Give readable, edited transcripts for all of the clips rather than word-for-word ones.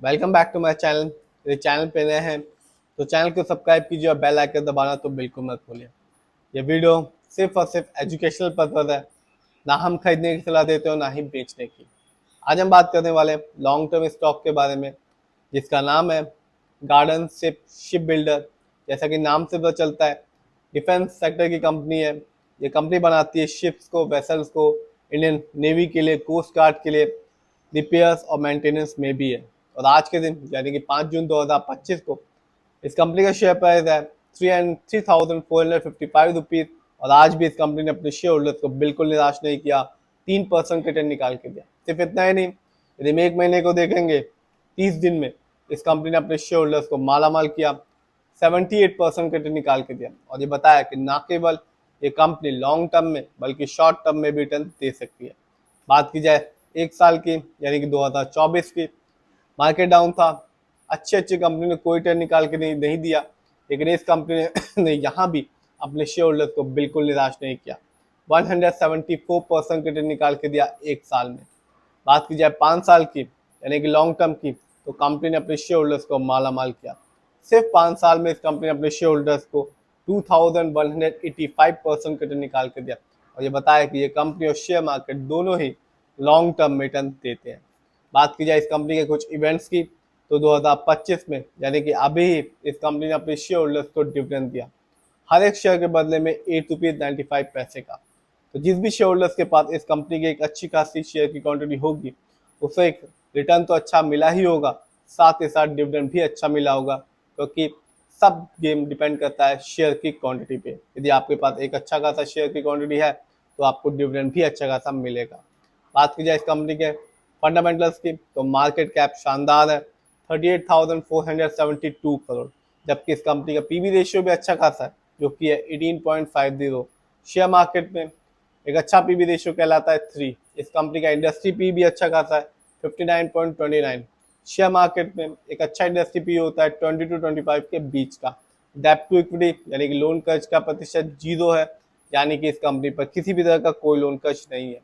Welcome back to my channel. यदि channel पे नए हैं तो चैनल को सब्सक्राइब कीजिए और बेल आइकन दबाना तो बिल्कुल मत भूलिए। ये वीडियो सिर्फ और सिर्फ एजुकेशनल पर्पज है, ना हम खरीदने की सलाह देते हो ना ही बेचने की। आज हम बात करने वाले लॉन्ग टर्म स्टॉक के बारे में, जिसका नाम है गार्डन शिप बिल्डर। जैसा कि नाम से पता चलता है, डिफेंस सेक्टर की कंपनी है। ये कंपनी बनाती है शिप्स को, वेसल्स को, इंडियन नेवी के लिए, कोस्ट गार्ड के लिए रिपेयर्स और मेंटेनेंस में भी है। और आज के दिन यानी कि 5 जून 2025 को इस कंपनी का शेयर प्राइस है 3,455 रुपीज। और आज भी इस कंपनी ने अपने शेयर होल्डर्स को बिल्कुल निराश नहीं किया, 3% रिटर्न निकाल के दिया। सिर्फ इतना ही नहीं, यदि हम एक महीने को देखेंगे, 30 दिन में इस कंपनी ने अपने शेयर होल्डर्स को माला माल किया, 78% रिटर्न निकाल के दिया। और ये बताया कि ना केवल ये कंपनी लॉन्ग टर्म में बल्कि शॉर्ट टर्म में भी रिटर्न दे सकती है। बात की जाए एक साल की यानी कि 2024 की, मार्केट डाउन था, अच्छी अच्छी कंपनी ने कोई रिटर्न निकाल के नहीं दिया, लेकिन इस कंपनी ने यहाँ भी अपने शेयर होल्डर्स को बिल्कुल निराश नहीं किया, 174% रिटर्न निकाल के दिया एक साल में। बात की जाए 5 साल की यानी कि लॉन्ग टर्म की, तो कंपनी ने अपने शेयर होल्डर्स को माला माल किया। सिर्फ 5 साल में इस कंपनी ने अपने शेयर होल्डर्स को 2185% रिटर्न निकाल के दिया। और ये बताया कि ये कंपनी और शेयर मार्केट दोनों ही लॉन्ग टर्म में रिटर्न देते हैं। बात की जाए इस कंपनी के कुछ इवेंट्स की, तो 2025 में यानी कि अभी ही इस कंपनी ने अपने शेयर होल्डर्स को डिविडेंड दिया, हर एक शेयर के बदले में 8 रुपीज 95 पैसे का। तो जिस भी शेयर होल्डर्स के पास इस कंपनी की एक अच्छी खासी शेयर की क्वांटिटी होगी, उसे एक रिटर्न तो अच्छा मिला ही होगा, साथ ही साथ डिविडेंड भी अच्छा मिला होगा, क्योंकि सब गेम डिपेंड करता है शेयर की क्वांटिटी पे। यदि आपके पास एक अच्छा खासा शेयर की क्वांटिटी है तो आपको डिविडेंड भी अच्छा खासा मिलेगा। बात की जाए इस कंपनी के फंडामेंटल्स की, तो मार्केट कैप शानदार है, 38,472 करोड़, जबकि इस कंपनी का पीवी रेशियो भी अच्छा खासा है, जो कि है 18.50। शेयर मार्केट में एक अच्छा पीवी रेशियो कहलाता है 3। इस कंपनी का इंडस्ट्री पी भी अच्छा खासा है, 59.29। शेयर मार्केट में एक अच्छा इंडस्ट्री पी होता है 20 to 25 के बीच का। डेब्ट टू इक्विटी यानी कि लोन कर्ज का प्रतिशत 0 है, यानी कि इस कंपनी पर किसी भी तरह का कोई लोन कर्ज नहीं है।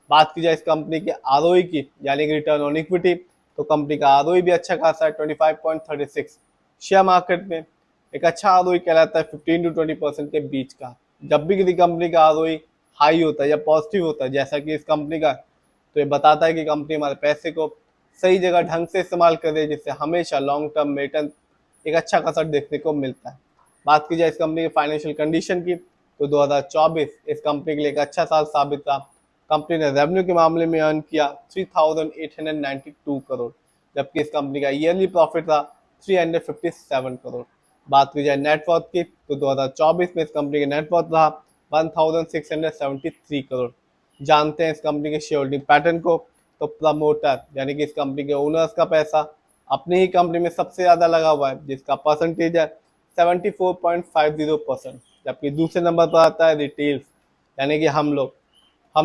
बात की जाए इस कंपनी के आरओई की यानी कि रिटर्न ऑन इक्विटी, तो कंपनी का आरओई भी अच्छा खासा है 25.36। शेयर मार्केट में एक अच्छा आरओई कहलाता है 15 to 20% के बीच का। जब भी किसी कंपनी का आरओई हाई होता है या पॉजिटिव होता है, जैसा कि इस कंपनी का, तो ये बताता है कि कंपनी हमारे पैसे को सही जगह ढंग से इस्तेमाल कर रही है, जिससे हमेशा लॉन्ग टर्म में रिटर्न एक अच्छा खासा देखने को मिलता है। बात की जाए इस कंपनी की फाइनेंशियल कंडीशन की, तो 2024 इस कंपनी के लिए एक अच्छा साल साबित रहा। कंपनी ने रेवेन्यू के मामले में अर्न किया 3,892 करोड़, जबकि इस कंपनी का ईयरली प्रॉफिट था 357 करोड़। बात की जाए नेटवर्थ की, तो 2024 में इस कंपनी का नेटवर्थ रहा 1,673 करोड़। जानते हैं इस कंपनी के शेयर होल्डिंग पैटर्न को, तो प्रमोटर यानी कि इस कंपनी के ओनर्स का पैसा अपनी ही कंपनी में सबसे ज़्यादा लगा हुआ है, जिसका परसेंटेज है 74.50%। जबकि दूसरे नंबर पर आता है रिटेल्स यानी कि हम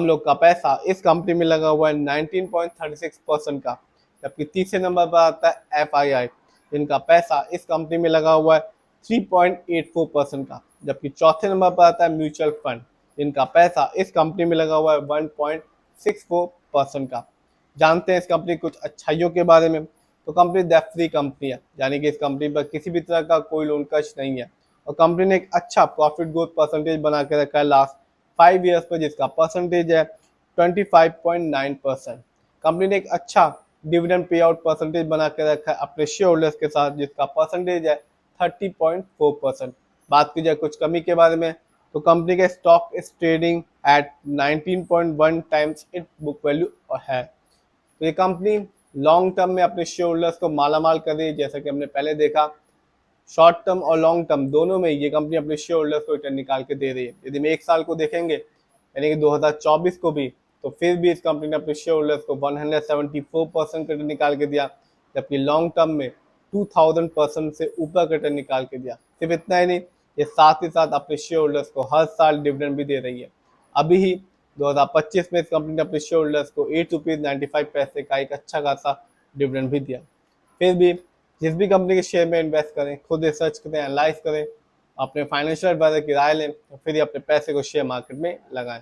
लोग का पैसा इस कंपनी में लगा हुआ है 19.36% का। जबकि तीसरे नंबर पर आता है FII, जिनका पैसा इस कंपनी में लगा हुआ है 3.84% का। जबकि चौथे नंबर पर आता है म्यूचुअल फंड, जिनका पैसा इस कंपनी में लगा हुआ है 1.64% का। जानते हैं इस कंपनी कुछ अच्छाइयों के बारे में, तो कंपनी डेब्ट फ्री कंपनी है, यानी कि इस कंपनी पर किसी भी तरह का कोई लोन कर्ज नहीं है। और कंपनी ने एक अच्छा प्रॉफिट ग्रोथ परसेंटेज बना के रखा है लास्ट 5 ईयर्स पर, जिसका परसेंटेज है 25.9%। कंपनी ने एक अच्छा डिविडेंड पे आउट परसेंटेज बना के रखा है अपने शेयर होल्डर्स के साथ, जिसका परसेंटेज है 30.4%। बात की जाए कुछ कमी के बारे में, तो कंपनी का stock is trading at 19.1 times it book value है। तो ये कंपनी लॉन्ग टर्म में अपने शेयर होल्डर्स को मालामाल कर रही है, जैसा कि हमने पहले देखा। शॉर्ट टर्म और लॉन्ग टर्म दोनों में ये कंपनी अपने शेयर होल्डर्स को रिटर्न निकाल के दे रही है। यदि हम एक साल को देखेंगे यानी कि 2024 को भी, तो फिर भी इस कंपनी ने अपने शेयर होल्डर्स को 174% रिटर्न निकाल के दिया, जबकि लॉन्ग टर्म में 2000% से ऊपर का रिटर्न निकाल के दिया। सिर्फ इतना ही नहीं, ये साथ ही साथ अपने शेयर होल्डर्स को हर साल डिविडेंड भी दे रही है। अभी ही 2025 में इस कंपनी ने अपने शेयर होल्डर्स को 8 रुपीज 95 पैसे का एक अच्छा खासा डिविडेंड भी दिया। फिर भी जिस भी कंपनी के शेयर में इन्वेस्ट करें, खुद रिसर्च करें, एनालाइज करें, अपने फाइनेंशियल एडवाइजर की राय लें, और फिर ही अपने पैसे को शेयर मार्केट में लगाएं।